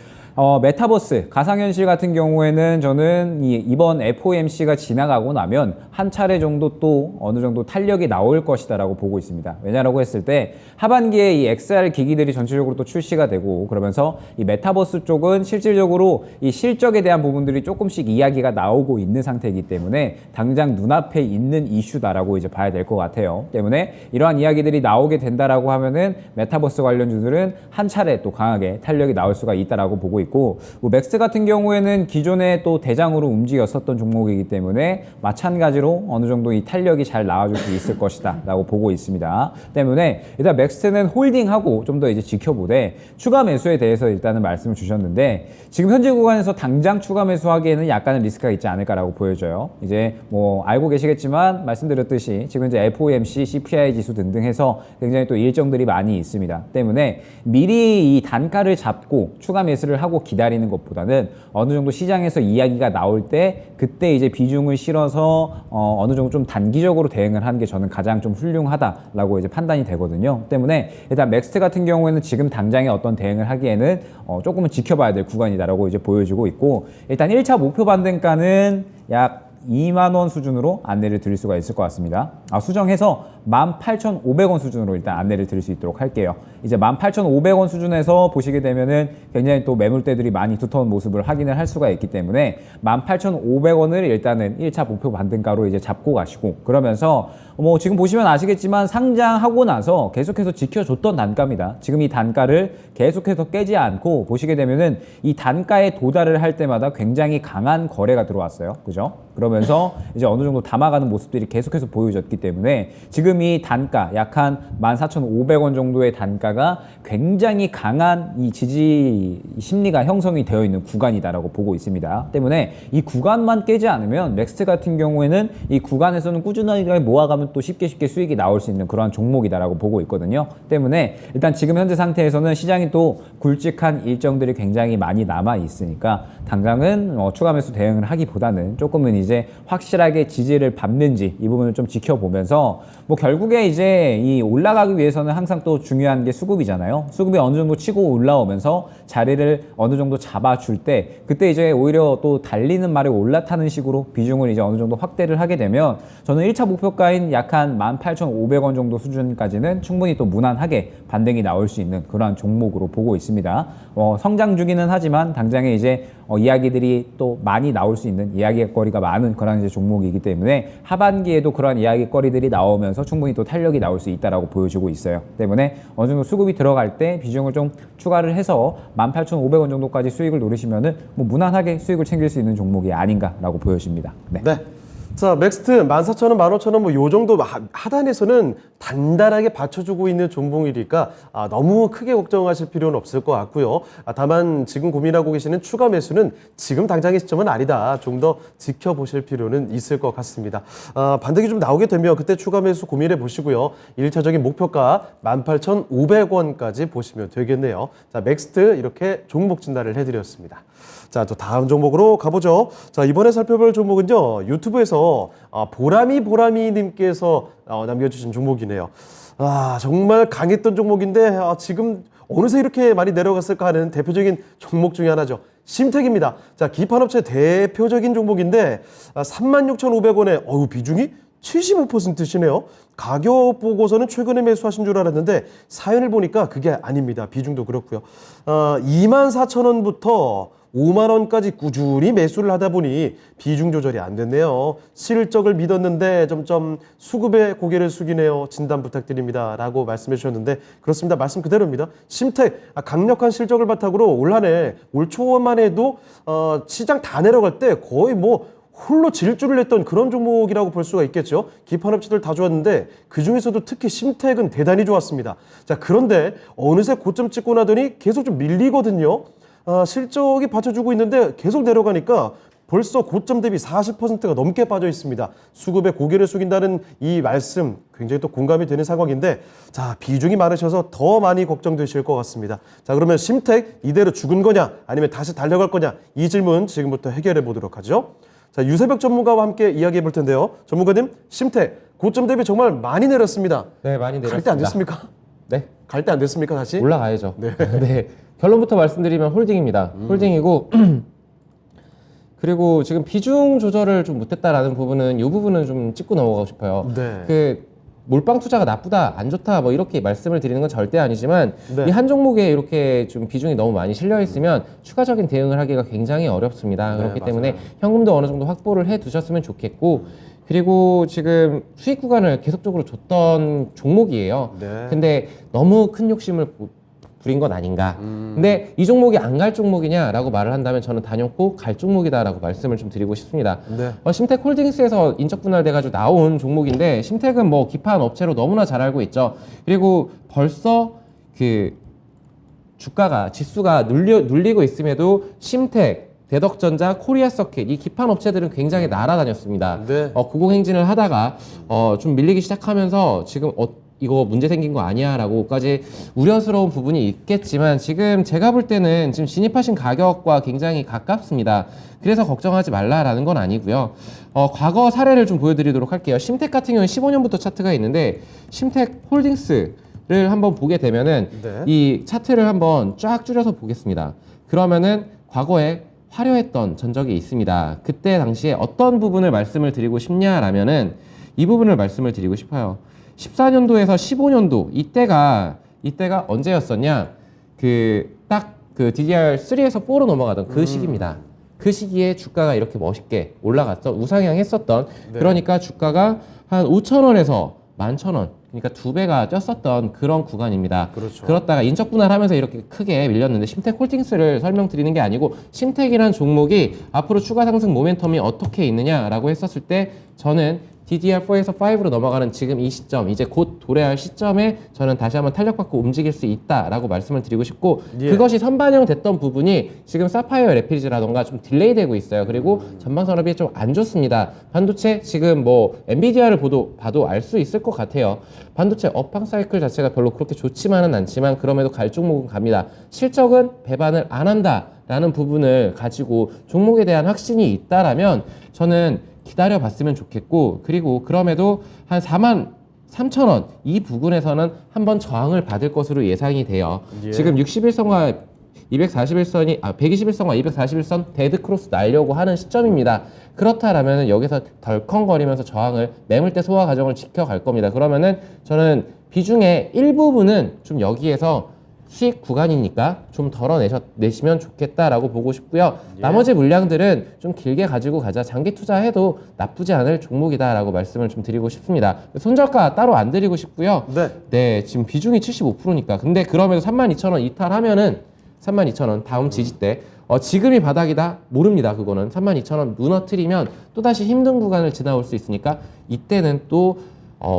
메타버스, 가상현실 같은 경우에는 저는 이번 FOMC가 지나가고 나면 한 차례 정도 또 어느 정도 탄력이 나올 것이다라고 보고 있습니다. 왜냐라고 했을 때 하반기에 이 XR 기기들이 전체적으로 또 출시가 되고, 그러면서 이 메타버스 쪽은 실질적으로 이 실적에 대한 부분들이 조금씩 이야기가 나오고 있는 상태이기 때문에 당장 눈앞에 있는 이슈다라고 이제 봐야 될 것 같아요. 때문에 이러한 이야기들이 나오게 된다라고 하면은 메타버스 관련주들은 한 차례 또 강하게 탄력이 나올 수가 있다라고 보고 있고, 뭐 맥스 같은 경우에는 기존에 또 대장으로 움직였었던 종목이기 때문에 마찬가지로 어느 정도 이 탄력이 잘 나와줄 수 있을 것이다 라고 보고 있습니다. 때문에 일단 맥스는 홀딩하고 좀 더 이제 지켜보되, 추가 매수에 대해서 일단은 말씀을 주셨는데 지금 현재 구간에서 당장 추가 매수하기에는 약간의 리스크가 있지 않을까라고 보여져요. 이제 뭐 알고 계시겠지만 말씀드렸듯이 지금 이제 FOMC, CPI 지수 등등 해서 굉장히 또 일정들이 많이 있습니다. 때문에 미리 이 단가를 잡고 추가 매수를 하고 기다리는 것보다는 어느 정도 시장에서 이야기가 나올 때 그때 이제 비중을 실어서 어느 정도 좀 단기적으로 대응을 하는 게 저는 가장 좀 훌륭하다라고 이제 판단이 되거든요. 때문에 일단 맥스트 같은 경우에는 지금 당장에 어떤 대응을 하기에는 조금은 지켜봐야 될 구간이다라고 이제 보여지고 있고, 일단 1차 목표 반등가는 약 2만 원 수준으로 안내를 드릴 수가 있을 것 같습니다. 수정해서 18,500원 수준으로 일단 안내를 드릴 수 있도록 할게요. 이제 18,500원 수준에서 보시게 되면은 굉장히 또 매물대들이 많이 두터운 모습을 확인을 할 수가 있기 때문에 18,500원을 일단은 1차 목표 반등가로 이제 잡고 가시고, 그러면서 뭐 지금 보시면 아시겠지만 상장하고 나서 계속해서 지켜줬던 단가입니다. 지금 이 단가를 계속해서 깨지 않고 보시게 되면은 이 단가에 도달을 할 때마다 굉장히 강한 거래가 들어왔어요. 그죠? 그러면서 이제 어느 정도 담아가는 모습들이 계속해서 보여졌기 때문에 지금 이 단가 약 한 14,500원 정도의 단가가 굉장히 강한 이 지지 심리가 형성이 되어 있는 구간이다라고 보고 있습니다. 때문에 이 구간만 깨지 않으면 넥스트 같은 경우에는 이 구간에서는 꾸준하게 모아가면 또 쉽게 수익이 나올 수 있는 그러한 종목이다라고 보고 있거든요. 때문에 일단 지금 현재 상태에서는 시장이 또 굵직한 일정들이 굉장히 많이 남아 있으니까 당장은 추가 매수 대응을 하기보다는 조금은 이제 확실하게 지지를 밟는지 이 부분을 좀 지켜보면서, 뭐 결국에 이제 이 올라가기 위해서는 항상 또 중요한 게 수급이잖아요. 수급이 어느 정도 치고 올라오면서 자리를 어느 정도 잡아줄 때, 그때 이제 오히려 또 달리는 말에 올라타는 식으로 비중을 이제 어느 정도 확대를 하게 되면 저는 1차 목표가인 약 한 18,500원 정도 수준까지는 충분히 또 무난하게 반등이 나올 수 있는 그러한 종목으로 보고 있습니다. 성장 중이는 하지만 당장에 이제 이야기들이 또 많이 나올 수 있는, 이야기거리가 많은 그런 이제 종목이기 때문에 하반기에도 그러한 이야기거리들이 나오면서 충분히 또 탄력이 나올 수 있다라고 보여주고 있어요. 때문에 어느 정도 수급이 들어갈 때 비중을 좀 추가를 해서 18,500원 정도까지 수익을 노리시면은 뭐 무난하게 수익을 챙길 수 있는 종목이 아닌가라고 보여집니다. 네. 네. 자, 넥스트 14,000원, 15,000원 뭐 요 정도 하단에서는 단단하게 받쳐주고 있는 종목이니까 너무 크게 걱정하실 필요는 없을 것 같고요. 다만 지금 고민하고 계시는 추가 매수는 지금 당장의 시점은 아니다. 좀 더 지켜보실 필요는 있을 것 같습니다. 반등이 좀 나오게 되면 그때 추가 매수 고민해 보시고요. 1차적인 목표가 18,500원까지 보시면 되겠네요. 자, 넥스트 이렇게 종목 진단을 해드렸습니다. 자, 또 다음 종목으로 가보죠. 자, 이번에 살펴볼 종목은요, 유튜브에서 보라미님께서 남겨주신 종목이네요. 정말 강했던 종목인데 지금 어느새 이렇게 많이 내려갔을까 하는 대표적인 종목 중에 하나죠. 심택입니다. 자, 기판업체 대표적인 종목인데 36,500원에 비중이 75%시네요. 가격 보고서는 최근에 매수하신 줄 알았는데 사연을 보니까 그게 아닙니다. 비중도 그렇고요. 24,000원부터 5만 원까지 꾸준히 매수를 하다 보니 비중 조절이 안 됐네요. 실적을 믿었는데 점점 수급에 고개를 숙이네요. 진단 부탁드립니다. 라고 말씀해 주셨는데 그렇습니다. 말씀 그대로입니다. 심택 강력한 실적을 바탕으로 올 한 해, 올 초만 해도 시장 다 내려갈 때 거의 뭐 홀로 질주를 했던 그런 종목이라고 볼 수가 있겠죠. 기판업체들 다 좋았는데 그중에서도 특히 심택은 대단히 좋았습니다. 자, 그런데 어느새 고점 찍고 나더니 계속 좀 밀리거든요. 실적이 받쳐주고 있는데 계속 내려가니까 벌써 고점 대비 40%가 넘게 빠져 있습니다. 수급에 고개를 숙인다는 이 말씀 굉장히 또 공감이 되는 상황인데, 자, 비중이 많으셔서 더 많이 걱정되실 것 같습니다. 자, 그러면 심택 이대로 죽은 거냐 아니면 다시 달려갈 거냐, 이 질문 지금부터 해결해 보도록 하죠. 자, 유세벽 전문가와 함께 이야기해 볼 텐데요. 전문가님, 심택 고점 대비 정말 많이 내렸습니다. 네, 많이 내렸습니다. 갈 때 안 됐습니까? 네. 갈 때 안 됐습니까, 다시? 올라가야죠. 네. 네. 결론부터 말씀드리면 홀딩입니다. 홀딩이고 그리고 지금 비중 조절을 좀 못했다라는 부분은 이 부분은 좀 짚고 넘어가고 싶어요. 네. 그 몰빵 투자가 나쁘다, 안 좋다, 뭐 이렇게 말씀을 드리는 건 절대 아니지만 네. 이 한 종목에 이렇게 좀 비중이 너무 많이 실려 있으면 추가적인 대응을 하기가 굉장히 어렵습니다. 그렇기 맞아요. 때문에 현금도 어느 정도 확보를 해 두셨으면 좋겠고, 그리고 지금 수익 구간을 계속적으로 줬던 종목이에요. 네. 근데 너무 큰 욕심을 부린 건 아닌가. 근데 이 종목이 안 갈 종목이냐라고 말을 한다면 저는 단연코 갈 종목이다라고 말씀을 좀 드리고 싶습니다. 네. 심택 홀딩스에서 인적 분할돼가지고 나온 종목인데, 심택은 뭐 기판 업체로 너무나 잘 알고 있죠. 그리고 벌써 그 주가가 지수가 눌리고 있음에도 심택, 대덕전자, 코리아서킷 이 기판 업체들은 굉장히 날아다녔습니다. 네. 고공행진을 하다가 좀 밀리기 시작하면서 지금 이거 문제 생긴 거 아니야 라고까지 우려스러운 부분이 있겠지만, 지금 제가 볼 때는 지금 진입하신 가격과 굉장히 가깝습니다. 그래서 걱정하지 말라라는 건 아니고요. 과거 사례를 좀 보여드리도록 할게요. 심택 같은 경우는 15년부터 차트가 있는데, 심택 홀딩스를 한번 보게 되면은 네. 이 차트를 한번 쫙 줄여서 보겠습니다. 그러면은 과거에 화려했던 전적이 있습니다. 그때 당시에 어떤 부분을 말씀을 드리고 싶냐라면은 이 부분을 말씀을 드리고 싶어요. 14년도에서 15년도 이때가 언제였었냐? 그 DDR3에서 4로 넘어가던 그 시기입니다. 그 시기에 주가가 이렇게 멋있게 올라갔어 우상향했었던 그러니까 주가가 한 5,000원에서 11,000원 그러니까 2배가 뛰었었던 그런 구간입니다. 그렇죠. 그렇다가 인적 분할하면서 이렇게 크게 밀렸는데 심텍 홀딩스를 설명드리는 게 아니고 심텍이란 종목이 앞으로 추가 상승 모멘텀이 어떻게 있느냐라고 했었을 때 저는 DDR4에서 5로 넘어가는 지금 이 시점, 이제 곧 도래할 시점에 저는 다시 한번 탄력받고 움직일 수 있다라고 말씀을 드리고 싶고 예. 그것이 선반영됐던 부분이 지금 사파이어 레피드라던가 좀 딜레이되고 있어요. 그리고 전방 산업이 좀 안 좋습니다. 반도체 지금 뭐 엔비디아를 봐도 알 수 있을 것 같아요. 반도체 업황 사이클 자체가 별로 그렇게 좋지만은 않지만 그럼에도 갈 종목은 갑니다. 실적은 배반을 안 한다라는 부분을 가지고 종목에 대한 확신이 있다라면 저는 기다려 봤으면 좋겠고 그리고 그럼에도 한 43,000원 이 부근에서는 한번 저항을 받을 것으로 예상이 돼요. 예. 지금 61선과 241선이 121선과 241선 데드 크로스 날려고 하는 시점입니다. 그렇다라면 여기서 덜컹거리면서 저항을 매물대 소화 과정을 지켜갈 겁니다. 그러면은 저는 비중의 일부분은 좀 여기에서 수익 구간이니까 좀 덜어내시면 좋겠다라고 보고 싶고요. 나머지 물량들은 좀 길게 가지고 가자. 장기 투자해도 나쁘지 않을 종목이다라고 말씀을 좀 드리고 싶습니다. 손절가 따로 안 드리고 싶고요. 네. 지금 비중이 75%니까. 근데 그럼에도 32,000원 이탈하면은 32,000원 다음 지지대. 지금이 바닥이다? 모릅니다. 그거는 32,000원 무너뜨리면 또다시 힘든 구간을 지나올 수 있으니까 이때는 또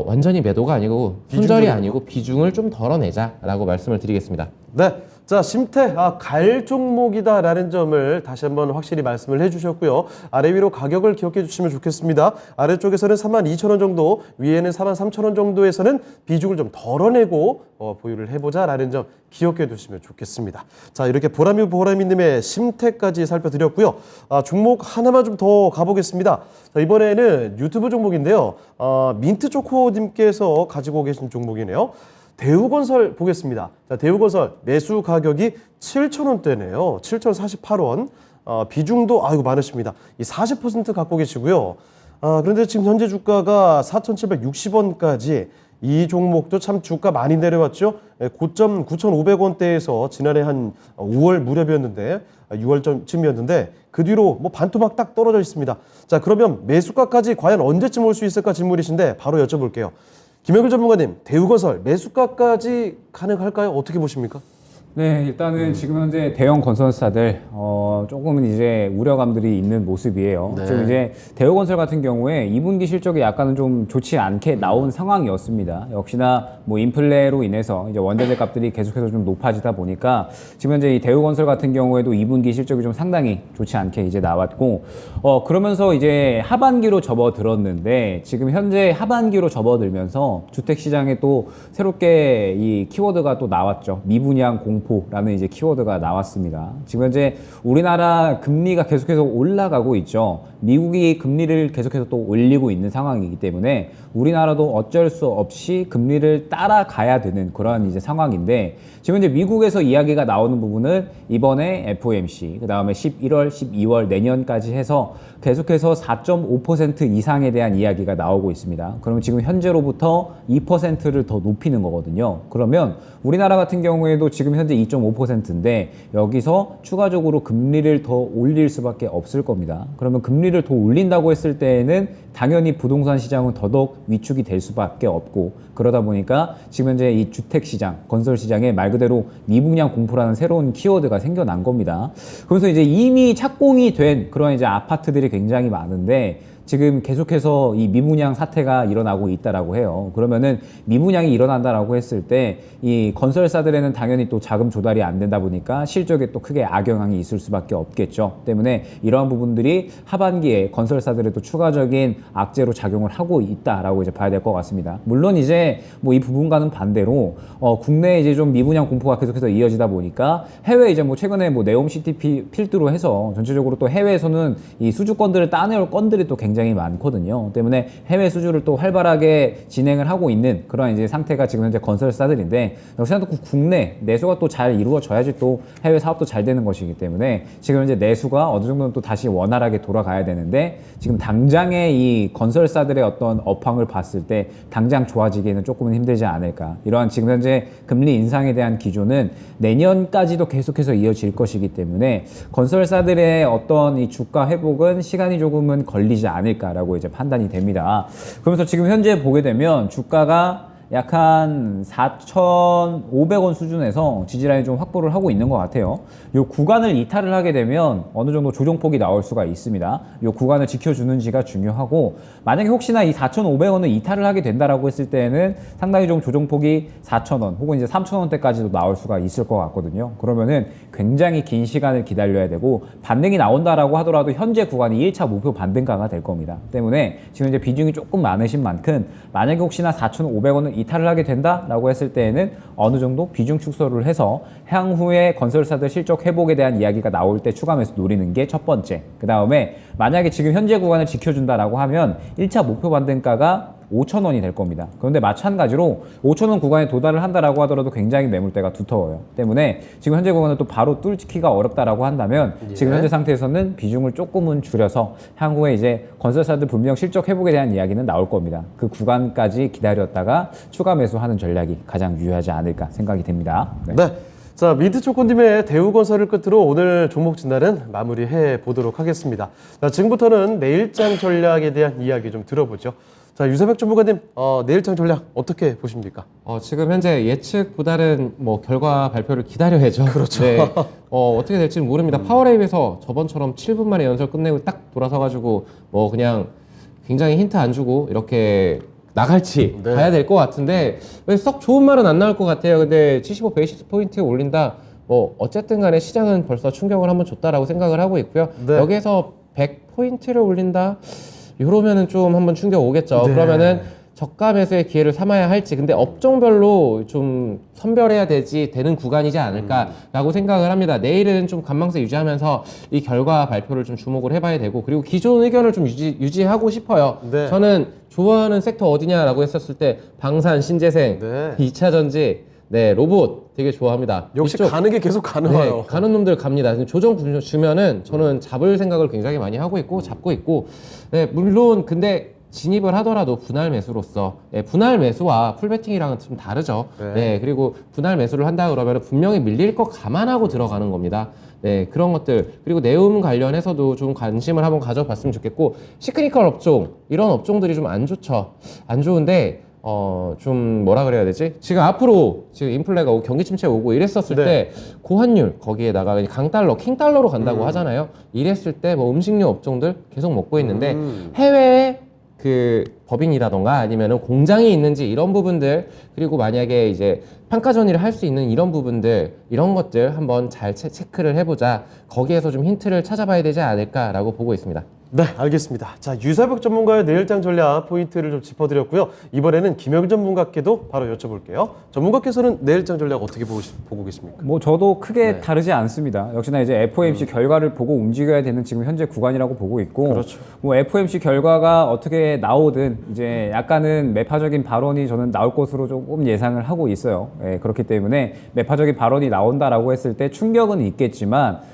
완전히 매도가 아니고 손절이 아니고 비중을 좀 덜어내자라고 말씀을 드리겠습니다. 네. 자, 심태, 갈 종목이다라는 점을 다시 한번 확실히 말씀을 해주셨고요. 아래 위로 가격을 기억해 주시면 좋겠습니다. 아래쪽에서는 42,000원 정도, 위에는 43,000원 정도에서는 비중을 좀 덜어내고 보유를 해보자라는 점 기억해 두시면 좋겠습니다. 자, 이렇게 보람이님의 심태까지 살펴드렸고요. 종목 하나만 좀 더 가보겠습니다. 자, 이번에는 유튜브 종목인데요. 민트초코님께서 가지고 계신 종목이네요. 대우건설 보겠습니다. 자, 대우건설 매수 가격이 7,000원대네요. 7,048원. 비중도 아이고 많으십니다. 이 40% 갖고 계시고요. 그런데 지금 현재 주가가 4,760원까지 이 종목도 참 주가 많이 내려왔죠. 고점 9,500원대에서 지난해 한 5월 무렵이었는데 6월쯤이었는데 그 뒤로 뭐 반토막 딱 떨어져 있습니다. 자, 그러면 매수가까지 과연 언제쯤 올 수 있을까 질문이신데 바로 여쭤볼게요. 김영길 전문가님, 대우건설 매수가까지 가능할까요? 어떻게 보십니까? 네, 일단은 지금 현재 대형 건설사들 조금은 이제 우려감들이 있는 모습이에요. 네. 지금 이제 대우건설 같은 경우에 2분기 실적이 약간은 좀 좋지 않게 나온 상황이었습니다. 역시나 뭐 인플레로 인해서 이제 원자재 값들이 계속해서 좀 높아지다 보니까 지금 현재 이 대우건설 같은 경우에도 2분기 실적이 좀 상당히 좋지 않게 이제 나왔고 그러면서 이제 하반기로 접어들었는데 지금 현재 하반기로 접어들면서 주택 시장에 또 새롭게 이 키워드가 또 나왔죠. 미분양 공포라는 이제 키워드가 나왔습니다. 지금 현재 우리나라 금리가 계속해서 올라가고 있죠. 미국이 금리를 계속해서 또 올리고 있는 상황이기 때문에 우리나라도 어쩔 수 없이 금리를 따라가야 되는 그런 이제 상황인데 지금 이제 미국에서 이야기가 나오는 부분은 이번에 FOMC, 그 다음에 11월, 12월 내년까지 해서 계속해서 4.5% 이상에 대한 이야기가 나오고 있습니다. 그럼 지금 현재로부터 2%를 더 높이는 거거든요. 그러면 우리나라 같은 경우에도 지금 현재 2.5%인데 여기서 추가적으로 금리를 더 올릴 수밖에 없을 겁니다. 그러면 금리를 더 올린다고 했을 때에는 당연히 부동산 시장은 더더욱 위축이 될 수밖에 없고 그러다 보니까 지금 현재 이 주택 시장, 건설 시장에 말 그대로 미분양 공포라는 새로운 키워드가 생겨난 겁니다. 그래서 이제 이미 착공이 된 그런 이제 아파트들이 굉장히 많은데 지금 계속해서 이 미분양 사태가 일어나고 있다라고 해요. 그러면은 미분양이 일어난다라고 했을 때 이 건설사들에는 당연히 또 자금 조달이 안 된다 보니까 실적에 또 크게 악영향이 있을 수밖에 없겠죠. 때문에 이러한 부분들이 하반기에 건설사들에도 추가적인 악재로 작용을 하고 있다라고 이제 봐야 될 것 같습니다. 물론 이제 뭐 이 부분과는 반대로 국내에 이제 좀 미분양 공포가 계속해서 이어지다 보니까 해외 이제 뭐 최근에 뭐 네옴시티 필두로 해서 전체적으로 또 해외에서는 이 수주권들을 따내올 건들이 또 굉장히 굉장히 많거든요. 때문에 해외 수주를 또 활발하게 진행을 하고 있는 그런 이제 상태가 지금 현재 건설사들인데, 역시나 또 국내 내수가 또 잘 이루어져야지 또 해외 사업도 잘 되는 것이기 때문에 지금 현재 내수가 어느 정도는 또 다시 원활하게 돌아가야 되는데, 지금 당장의 이 건설사들의 어떤 업황을 봤을 때 당장 좋아지기에는 조금은 힘들지 않을까. 이러한 지금 현재 금리 인상에 대한 기조는 내년까지도 계속해서 이어질 것이기 때문에 건설사들의 어떤 이 주가 회복은 시간이 조금은 걸리지 않을까라고 이제 판단이 됩니다. 그러면서 지금 현재 보게 되면 주가가 약 한 4,500원 수준에서 지지라인 좀 확보를 하고 있는 것 같아요. 이 구간을 이탈을 하게 되면 어느 정도 조정폭이 나올 수가 있습니다. 이 구간을 지켜주는지가 중요하고, 만약에 혹시나 이 4,500원을 이탈을 하게 된다라고 했을 때는 상당히 좀 조정폭이 4,000원 혹은 이제 3,000원대까지도 나올 수가 있을 것 같거든요. 그러면은 굉장히 긴 시간을 기다려야 되고, 반등이 나온다라고 하더라도 현재 구간이 1차 목표 반등가가 될 겁니다. 때문에 지금 이제 비중이 조금 많으신 만큼, 만약에 혹시나 4,500원을 이탈을 하게 된다라고 했을 때에는 어느 정도 비중 축소를 해서 향후에 건설사들 실적 회복에 대한 이야기가 나올 때 추가 매수 노리는 게 첫 번째. 그 다음에 만약에 지금 현재 구간을 지켜준다라고 하면 1차 목표 반등가가 5,000원이 될 겁니다. 그런데 마찬가지로 5,000원 구간에 도달을 한다라고 하더라도 굉장히 매물대가 두터워요. 때문에 지금 현재 구간을 또 바로 뚫기가 어렵다라고 한다면 지금 현재 상태에서는 비중을 조금은 줄여서 향후에 이제 건설사들 분명 실적 회복에 대한 이야기는 나올 겁니다. 그 구간까지 기다렸다가 추가 매수하는 전략이 가장 유효하지 않을까 생각이 됩니다. 네. 네. 자, 민트초코님의 대우건설을 끝으로 오늘 종목 진단은 마무리해 보도록 하겠습니다. 자, 지금부터는 내일장 전략에 대한 이야기 좀 들어보죠. 자, 유세백 전문가님, 내일장 전략 어떻게 보십니까? 지금 현재 예측보다는 뭐 결과 발표를 기다려야죠. 그렇죠. 네. 어떻게 될지는 모릅니다. 파워레이브에서 저번처럼 7분 만에 연설 끝내고 딱 돌아서가지고 뭐 그냥 굉장히 힌트 안 주고 이렇게 나갈지 네. 봐야 될 것 같은데, 왜 썩 좋은 말은 안 나올 것 같아요. 근데 75 베이시스 포인트 올린다. 뭐 어쨌든 간에 시장은 벌써 충격을 한번 줬다라고 생각을 하고 있고요. 네. 여기에서 100포인트를 올린다. 이러면은 좀 한번 충격 오겠죠. 네. 그러면은 저가 매수의 기회를 삼아야 할지, 근데 업종별로 좀 선별해야 되는 구간이지 않을까라고 생각을 합니다. 내일은 좀 관망세 유지하면서 이 결과 발표를 좀 주목을 해봐야 되고, 그리고 기존 의견을 좀 유지하고 싶어요. 네. 저는 좋아하는 섹터 어디냐라고 했었을 때 방산, 신재생, 네. 2차 전지, 네, 로봇 되게 좋아합니다. 역시 이쪽, 가는 게 계속 가능해요. 네, 가는 놈들 갑니다. 조정 주면은 저는 잡을 생각을 굉장히 많이 하고 있고 잡고 있고, 네, 물론 근데 진입을 하더라도 분할 매수로서, 분할 매수와 풀베팅이랑은 좀 다르죠. 네. 네, 그리고 분할 매수를 한다 그러면 분명히 밀릴 거 감안하고 들어가는 겁니다. 네, 그런 것들, 그리고 내용 관련해서도 좀 관심을 한번 가져봤으면 좋겠고, 시크니컬 업종, 이런 업종들이 좀 안 좋죠. 안 좋은데 좀 뭐라 그래야 되지? 지금 앞으로 지금 인플레가 오고 경기 침체 오고 이랬었을 네. 때 고환율 거기에다가 강달러, 킹달러로 간다고 하잖아요. 이랬을 때 뭐 음식료 업종들 계속 먹고 있는데 해외에 그 법인이라던가 아니면은 공장이 있는지 이런 부분들, 그리고 만약에 이제 평가 전이를 할 수 있는 이런 부분들, 이런 것들 한번 잘 체크를 해보자. 거기에서 좀 힌트를 찾아봐야 되지 않을까라고 보고 있습니다. 네, 알겠습니다. 자, 유세백 전문가의 내일장 전략 포인트를 좀 짚어드렸고요. 이번에는 김영 전문가께도 바로 여쭤볼게요. 전문가께서는 내일장 전략 어떻게 보고 계십니까? 뭐 저도 크게 네. 다르지 않습니다. 역시나 이제 FOMC 결과를 보고 움직여야 되는 지금 현재 구간이라고 보고 있고, 그렇죠. 뭐 FOMC 결과가 어떻게 나오든 이제 약간은 매파적인 발언이 저는 나올 것으로 조금 예상을 하고 있어요. 예, 그렇기 때문에 매파적인 발언이 나온다라고 했을 때 충격은 있겠지만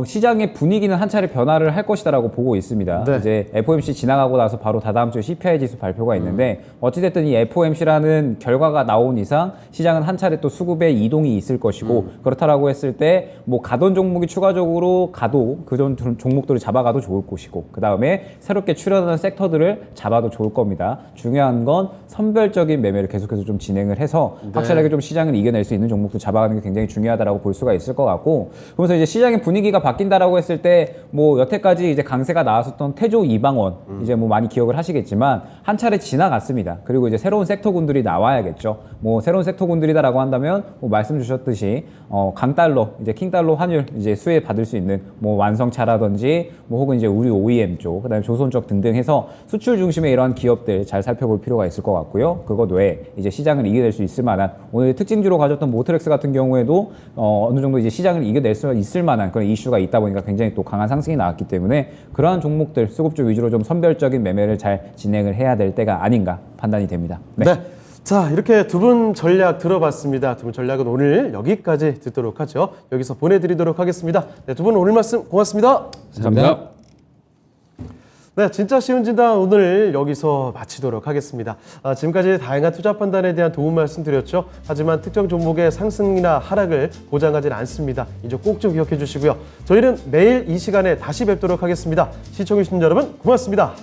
시장의 분위기는 한 차례 변화를 할 것이다라고 보고 있습니다. 네. 이제 FOMC 지나가고 나서 바로 다다음 주에 CPI 지수 발표가 있는데 어찌됐든 이 FOMC라는 결과가 나온 이상 시장은 한 차례 또 수급의 이동이 있을 것이고, 그렇다라고 했을 때 뭐 가던 종목이 추가적으로 가도 그전 종목들을 잡아가도 좋을 것이고, 그 다음에 새롭게 출연하는 섹터들을 잡아도 좋을 겁니다. 중요한 건 선별적인 매매를 계속해서 좀 진행을 해서 확실하게 좀 시장을 이겨낼 수 있는 종목도 잡아가는 게 굉장히 중요하다라고 볼 수가 있을 것 같고, 그러면서 이제 시장의 분위기가 바뀐다라고 했을 때 뭐 여태까지 이제 강세가 나왔었던 태조 이방원 이제 뭐 많이 기억을 하시겠지만 한 차례 지나갔습니다. 그리고 이제 새로운 섹터군들이 나와야겠죠. 뭐 새로운 섹터군들이다라고 한다면 뭐 말씀 주셨듯이 강달러, 이제 킹달러 환율 이제 수혜 받을 수 있는 뭐 완성차라든지 뭐 혹은 이제 우리 OEM 쪽, 그다음에 조선 쪽 등등 해서 수출 중심의 이러한 기업들 잘 살펴볼 필요가 있을 것 같고요. 그것 외에 이제 시장을 이겨낼 수 있을 만한, 오늘 특징주로 가졌던 모트렉스 같은 경우에도 어느 정도 이제 시장을 이겨낼 수 있을 만한 그런 이슈가 있다 보니까 굉장히 또 강한 상승이 나왔기 때문에 그러한 종목들 수급주 위주로 좀 선별적인 매매를 잘 진행을 해야 될 때가 아닌가 판단이 됩니다. 네. 자, 이렇게 두 분 전략 들어봤습니다. 두 분 전략은 오늘 여기까지 듣도록 하죠. 여기서 보내드리도록 하겠습니다. 네, 두 분 오늘 말씀 고맙습니다. 감사합니다. 네, 진짜 쉬운 진단 오늘 여기서 마치도록 하겠습니다. 지금까지 다양한 투자 판단에 대한 도움 말씀드렸죠. 하지만 특정 종목의 상승이나 하락을 보장하진 않습니다. 이 점 꼭 좀 기억해 주시고요. 저희는 내일 이 시간에 다시 뵙도록 하겠습니다. 시청해주신 여러분 고맙습니다.